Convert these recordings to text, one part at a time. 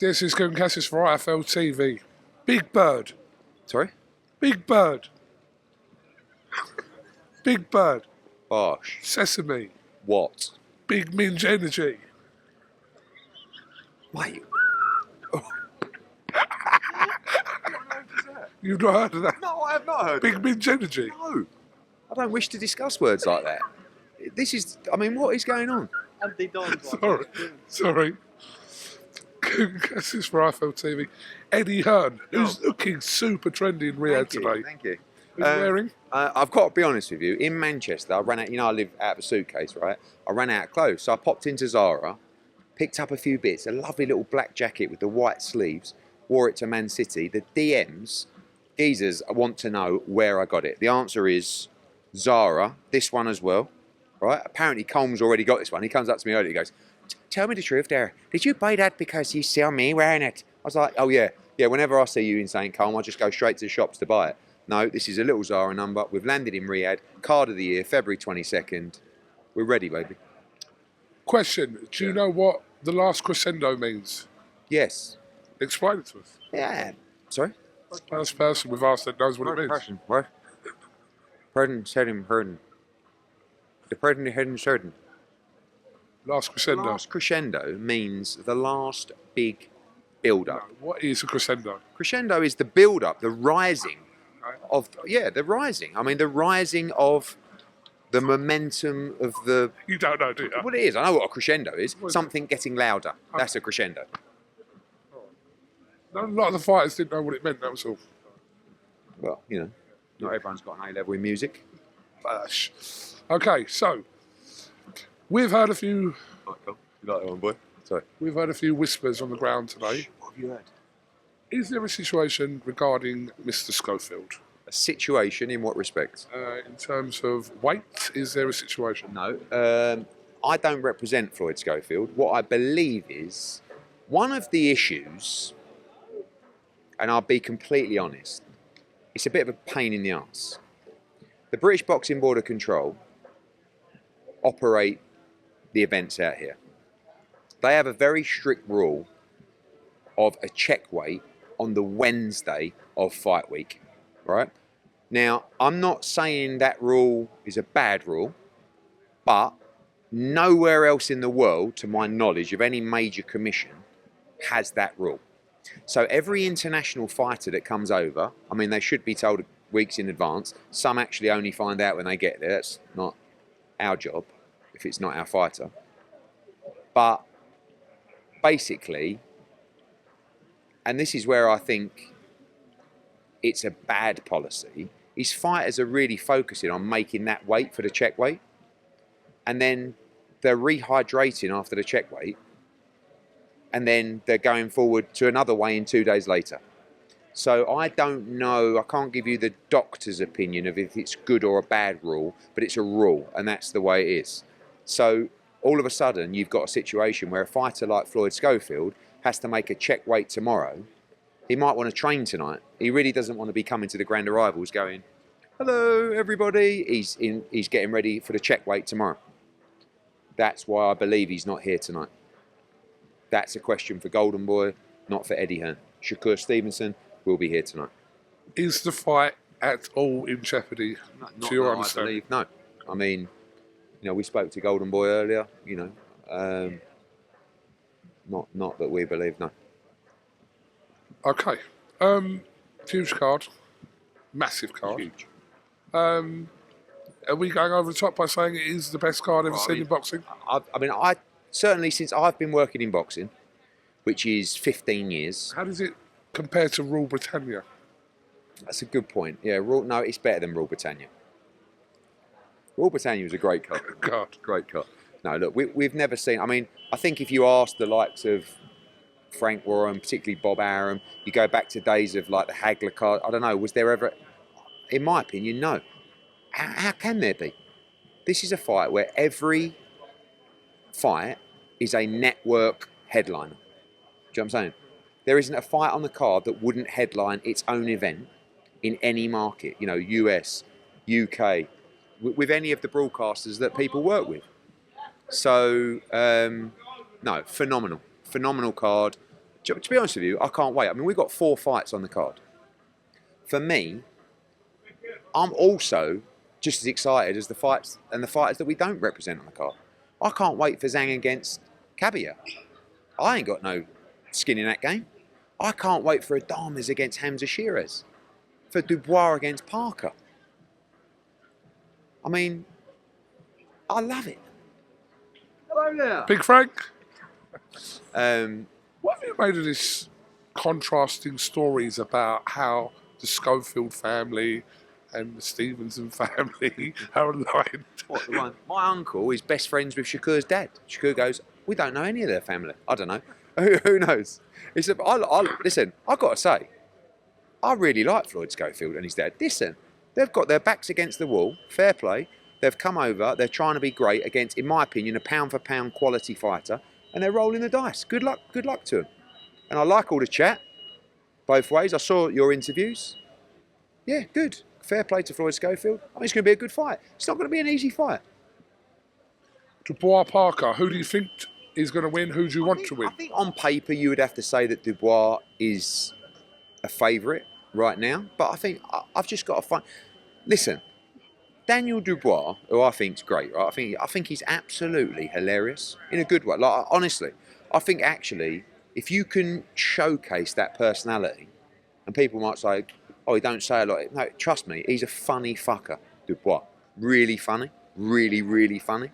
This is Kugan Cassius for IFLTV. Big Bird. Sorry? Big Bird. Big Bird. Bosh. Sesame. What? Big Minge Energy. Wait. You've not heard of that? No, I have not heard Big of Minge Energy. No. I don't wish to discuss words like that. This is, I mean, what is going on? Sorry. Kugan Cassius for IFLTV. Eddie Hearn, who's looking super trendy in Riyadh today. Thank you. Who's wearing? I've got to be honest with you. In Manchester, I ran out. You know, I live out of a suitcase, right? I ran out of clothes, so I popped into Zara, picked up a few bits. A lovely little black jacket with the white sleeves. Wore it to Man City. The DMs, geezers, want to know where I got it. The answer is Zara. This one as well, right? Apparently, Combs already got this one. He comes up to me earlier. He goes, "Tell me the truth, there. Did you buy that because you saw me wearing it?" I was like, "Oh yeah, yeah. Whenever I see you in St. Colm, I just go straight to the shops to buy it." No, this is a little Zara number. We've landed in Riyadh. Card of the year, February 22nd. We're ready, baby. Question: do you know what the last crescendo means? Yes. Explain it to us. Yeah. Sorry? First person we've asked that knows what it means. What? Pardon, said him, pardon. The pardon hadn't certain. Last crescendo. Last crescendo means the last big build-up. No, what is a crescendo? Crescendo is the build-up, the rising of, the rising. I mean, the rising of the momentum of the... You don't know, do you? What it is, I know what a crescendo is. What is Something getting louder. That's a crescendo. No, a lot of the fighters didn't know what it meant, that was all. Well, you know, not everyone's got an A-level in music. Bash. Okay, so we've heard a few. Right, cool. You like that one, boy? Sorry. We've heard a few whispers on the ground today. What have you heard? Is there a situation regarding Mr. Schofield? A situation in what respect? In terms of weight, is there a situation? No. I don't represent Floyd Schofield. What I believe is one of the issues, and I'll be completely honest, it's a bit of a pain in the arse. The British Boxing Board of Control operate the events out here. They have a very strict rule of a check weight on the Wednesday of fight week, right? Now, I'm not saying that rule is a bad rule, but nowhere else in the world, to my knowledge, of any major commission has that rule. So every international fighter that comes over, I mean, they should be told weeks in advance. Some actually only find out when they get there. That's not our job if it's not our fighter. But basically, and this is where I think it's a bad policy, is fighters are really focusing on making that weight for the check weight. And then they're rehydrating after the check weight. And then they're going forward to another weigh-in 2 days later. So I don't know, I can't give you the doctor's opinion of if it's good or a bad rule, but it's a rule, and that's the way it is. So all of a sudden, you've got a situation where a fighter like Floyd Schofield has to make a check weight tomorrow. He might want to train tonight. He really doesn't want to be coming to the grand arrivals going, "Hello, everybody." He's getting ready for the check weight tomorrow. That's why I believe he's not here tonight. That's a question for Golden Boy, not for Eddie Hearn. Shakur Stevenson will be here tonight. Is the fight at all in jeopardy, to your understanding? No. I mean, you know, we spoke to Golden Boy earlier, you know. Not that we believe, no. Okay. Huge card. Massive card. Huge. Are we going over the top by saying it is the best card ever seen in boxing? I certainly, since I've been working in boxing, which is 15 years. How does it compare to Rule Britannia? That's a good point. Yeah, no, it's better than Rule Britannia. Rule Britannia was a great cut. Great cut. No, look, we've never seen... I mean, I think if you ask the likes of Frank Warren, particularly Bob Arum, you go back to days of like the Hagler card, I don't know, was there ever... In my opinion, no. How can there be? This is a fight where every fight is a network headliner. Do you know what I'm saying? There isn't a fight on the card that wouldn't headline its own event in any market, you know, US, UK, with any of the broadcasters that people work with. So, no, phenomenal card. To be honest with you, I can't wait. I mean, we've got 4 fights on the card. For me, I'm also just as excited as the fights and the fighters that we don't represent on the card. I can't wait for Zhang against Cabia. I ain't got no skin in that game. I can't wait for Adames against Hamza Shearez, for Dubois against Parker. I mean, I love it. Hello there. Big Frank, Um, what have you made of this contrasting stories about how the Schofield family and the Stevenson family are aligned? what the one? My uncle is best friends with Shakur's dad. Shakur goes, we don't know any of their family. I don't know. Who knows? He said, listen, I've got to say, I really like Floyd Schofield and his dad. Listen, they've got their backs against the wall. Fair play. They've come over. They're trying to be great against, in my opinion, a pound-for-pound quality fighter. And they're rolling the dice. Good luck to them. And I like all the chat, both ways. I saw your interviews. Yeah, good. Fair play to Floyd Schofield. I think it's going to be a good fight. It's not going to be an easy fight. Dubois-Parker, who do you think is going to win? Who do you want to win? I think on paper you would have to say that Dubois is a favourite right now. But I think I've just got to find... Listen, Daniel Dubois, who I think is great, right? I think he's absolutely hilarious in a good way. Like, honestly, I think actually, if you can showcase that personality, and people might say, oh, he don't say a lot. No, trust me, he's a funny fucker, Dubois. Really funny. Really, really funny.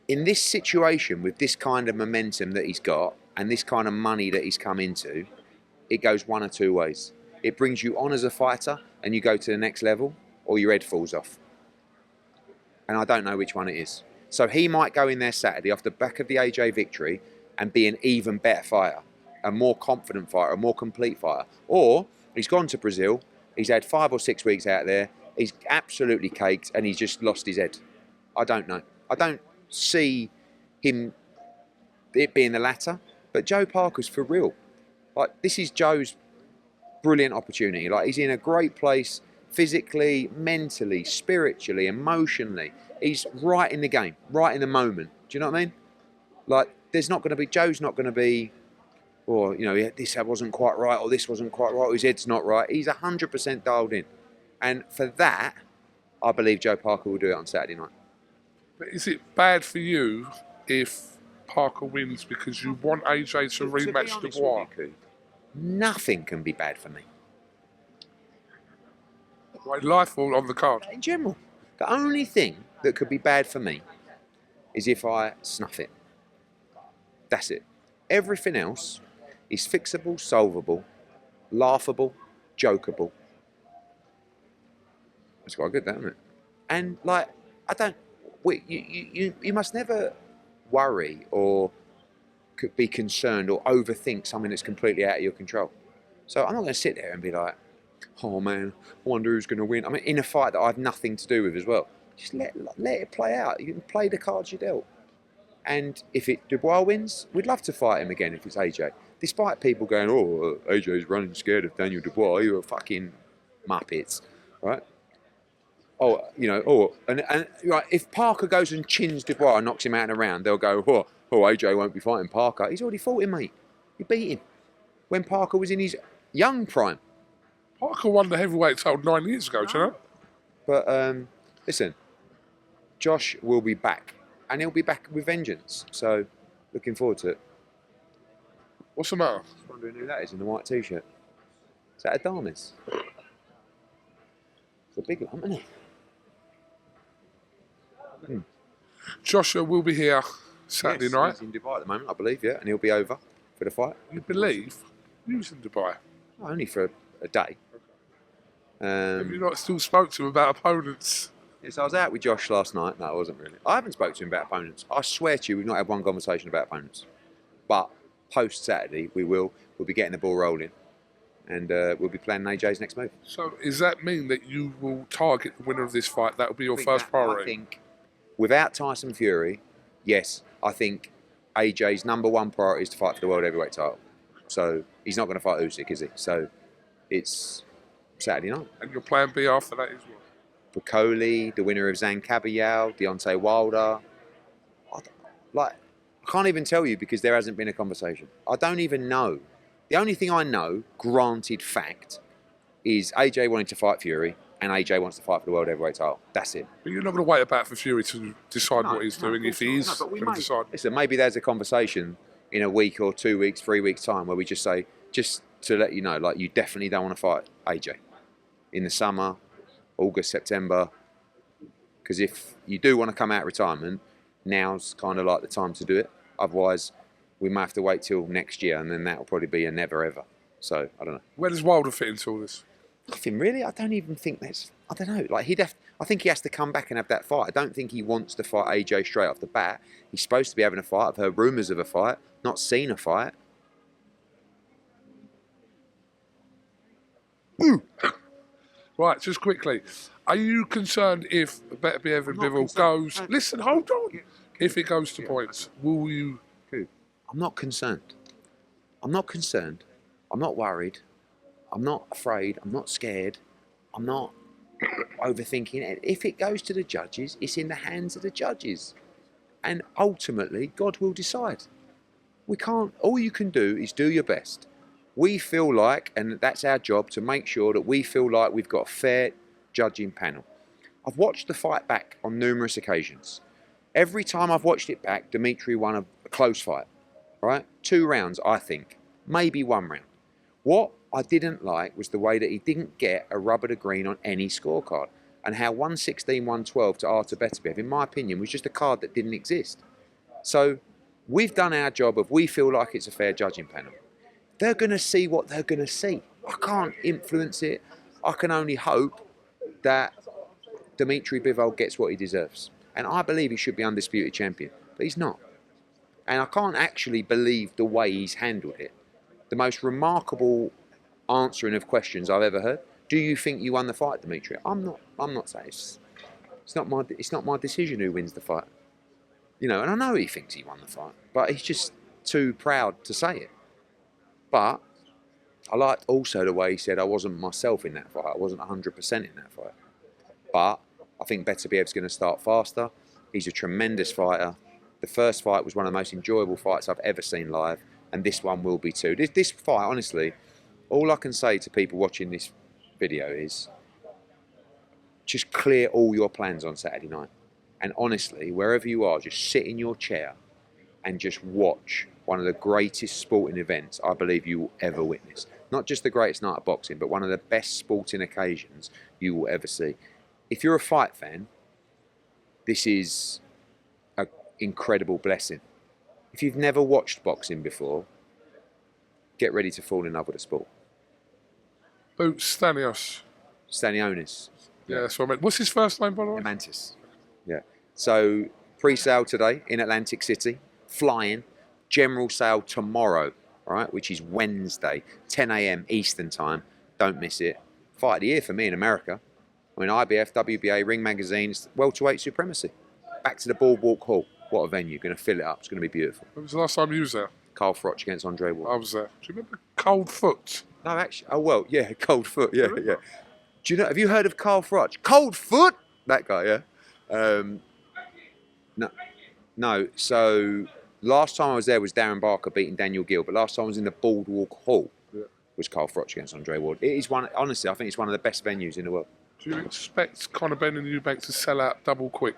In this situation, with this kind of momentum that he's got, and this kind of money that he's come into, it goes one or two ways. It brings you on as a fighter, and you go to the next level, or your head falls off. And I don't know which one it is. So he might go in there Saturday off the back of the AJ victory and be an even better fighter, a more confident fighter, a more complete fighter. Or he's gone to Brazil, he's had 5 or 6 weeks out there, he's absolutely caked and he's just lost his head. I don't know. I don't see it being the latter, but Joe Parker's for real. Like, this is Joe's brilliant opportunity. Like, he's in a great place physically, mentally, spiritually, emotionally. He's right in the game, right in the moment. Do you know what I mean? Like, Joe's not going to be, or, you know, this wasn't quite right, or this wasn't quite right, or his head's not right. He's 100% dialed in. And for that, I believe Joe Parker will do it on Saturday night. But is it bad for you if Parker wins because you want AJ to rematch Dubois? Nothing can be bad for me. Like life or on the card? In general. The only thing that could be bad for me is if I snuff it. That's it. Everything else is fixable, solvable, laughable, jokeable. That's quite good, isn't it? And like, you must never worry or be concerned or overthink something that's completely out of your control. So I'm not going to sit there and be like, oh man, I wonder who's going to win. I mean, in a fight that I have nothing to do with as well. Just let it play out. You can play the cards you dealt. And if Dubois wins, we'd love to fight him again if it's AJ. Despite people going, oh, AJ's running scared of Daniel Dubois, you're fucking Muppets, right? Oh, you know, and right, if Parker goes and chins Dubois and knocks him out in a round, they'll go, oh, AJ won't be fighting Parker. He's already fought him, mate. He beat him when Parker was in his young prime. Parker won the heavyweight title 9 years ago, do you know? But listen, Josh will be back, and he'll be back with vengeance. So, looking forward to it. What's the matter? Just wondering who that is in the white t-shirt. Is that Adames? It's a big lump, isn't it? Joshua will be here Saturday night. He's in Dubai at the moment, I believe, yeah, and he'll be over for the fight. You believe? He was in Dubai. Oh, only for a day. Have you not still spoke to him about opponents? Yes, I was out with Josh last night. No, I wasn't really. I haven't spoken to him about opponents. I swear to you, we've not had one conversation about opponents. But post-Saturday, we will. We'll be getting the ball rolling. And we'll be planning AJ's next move. So does that mean that you will target the winner of this fight? That will be your first priority? I think, without Tyson Fury, yes, I think AJ's number one priority is to fight for the world heavyweight title. So he's not going to fight Usyk, is he? So it's Saturday night. And your plan B after that is what? Bacoli, the winner of Zhang Caballero, Deontay Wilder. I can't even tell you because there hasn't been a conversation. I don't even know. The only thing I know, granted fact, is AJ wanting to fight Fury and AJ wants to fight for the World Heavyweight title. That's it. But you're not going to wait about for Fury to decide what he's doing if he is going to decide. Listen, maybe there's a conversation in a week or 2 weeks, 3 weeks time where we just say, just to let you know, like, you definitely don't want to fight AJ in the summer, August, September. Because if you do want to come out of retirement, now's kind of like the time to do it. Otherwise, we might have to wait till next year, and then that'll probably be a never ever. So I don't know. Where does Wilder fit into all this? Nothing really. I don't even think that's. I don't know. Like I think he has to come back and have that fight. I don't think he wants to fight AJ straight off the bat. He's supposed to be having a fight. I've heard rumours of a fight, not seen a fight. Ooh. Right, just quickly. Are you concerned if Better Biev and Bivol goes... Listen, hold on. If it goes to points, will you... I'm not concerned. I'm not concerned. I'm not worried. I'm not afraid. I'm not scared. I'm not overthinking it. If it goes to the judges, it's in the hands of the judges. And ultimately, God will decide. We can't... All you can do is do your best. We feel like, and that's our job, to make sure that we feel like we've got a fair judging panel. I've watched the fight back on numerous occasions. Every time I've watched it back, Dimitri won a close fight, right? 2 rounds, I think, maybe 1 round. What I didn't like was the way that he didn't get a rubber to green on any scorecard, and how 116, 112 to Artur Beterbiev, in my opinion, was just a card that didn't exist. So we've done our job of, we feel like it's a fair judging panel. They're going to see what they're going to see. I can't influence it. I can only hope that Dimitri Bivol gets what he deserves. And I believe he should be undisputed champion, but he's not. And I can't actually believe the way he's handled it. The most remarkable answering of questions I've ever heard. Do you think you won the fight, Dimitri? I'm not saying it's not my decision who wins the fight. You know, and I know he thinks he won the fight, but he's just too proud to say it. But I liked also the way he said I wasn't myself in that fight. I wasn't 100% in that fight. But I think Beterbiev's going to start faster. He's a tremendous fighter. The first fight was one of the most enjoyable fights I've ever seen live, and this one will be too. This fight, honestly, all I can say to people watching this video is just clear all your plans on Saturday night. And honestly, wherever you are, just sit in your chair and just watch one of the greatest sporting events I believe you will ever witness. Not just the greatest night of boxing, but one of the best sporting occasions you will ever see. If you're a fight fan, this is an incredible blessing. If you've never watched boxing before, get ready to fall in love with the sport. Boots Stanios. Stanionis. Yeah, that's what I meant. What's his first name, by the way? Mantis. Yeah. So, pre-sale today in Atlantic City, flying. General sale tomorrow, right, which is Wednesday, 10 a.m. Eastern time. Don't miss it. Fight of the year for me in America. I mean, IBF, WBA, Ring Magazine, welterweight supremacy. Back to the Boardwalk Hall. What a venue. Going to fill it up. It's going to be beautiful. When was the last time you was there? Carl Froch against Andre Ward. I was there. Do you remember Cold Foot? No, actually. Oh, well, yeah, Cold Foot. Yeah, yeah. Do you know, have you heard of Carl Froch? Cold Foot? That guy, yeah. No, so last time I was there was Darren Barker beating Daniel Gill, but last time I was in the Boardwalk Hall was Carl Froch against Andre Ward. It is one, honestly, I think it's one of the best venues in the world. Do you expect Conor Benn and Eubank to sell out double quick?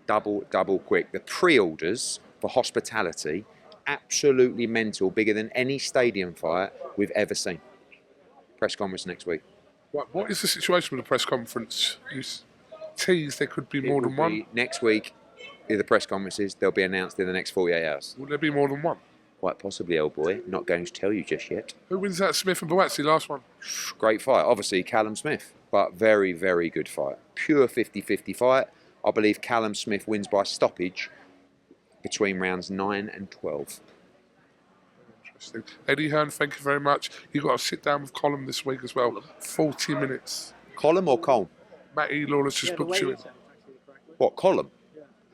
Double quick. The pre-orders for hospitality, absolutely mental, bigger than any stadium fight we've ever seen. Press conference next week. What is the situation with the press conference? You teased there could be more than one. Next week, the press conferences, they'll be announced in the next 48 hours. Will there be more than one? Quite possibly, old boy. Not going to tell you just yet. Who wins that Smith and Boatsy last one? Great fight. Obviously, Callum Smith, but very, very good fight. Pure 50-50 fight. I believe Callum Smith wins by stoppage between rounds 9 and 12. Interesting. Eddie Hearn, thank you very much. You've got to sit down with Colm this week as well. 40 minutes. Colm or Colm? Matty Lawless just booked you in. What, Colm?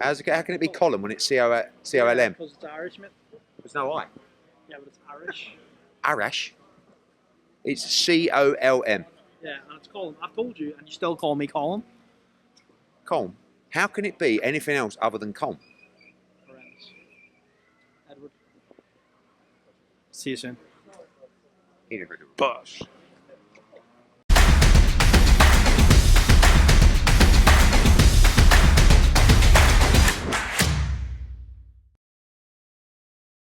How can it be Colm when it's C-O-L-M? Because it's Irish, mate. There's no I. Yeah, but it's Irish. Arash? It's C-O-L-M. Yeah, and it's Colm. I've told you, and you still call me Colm. Colm? How can it be anything else other than Colm? Horrendous. See you soon. He never knew. Bush.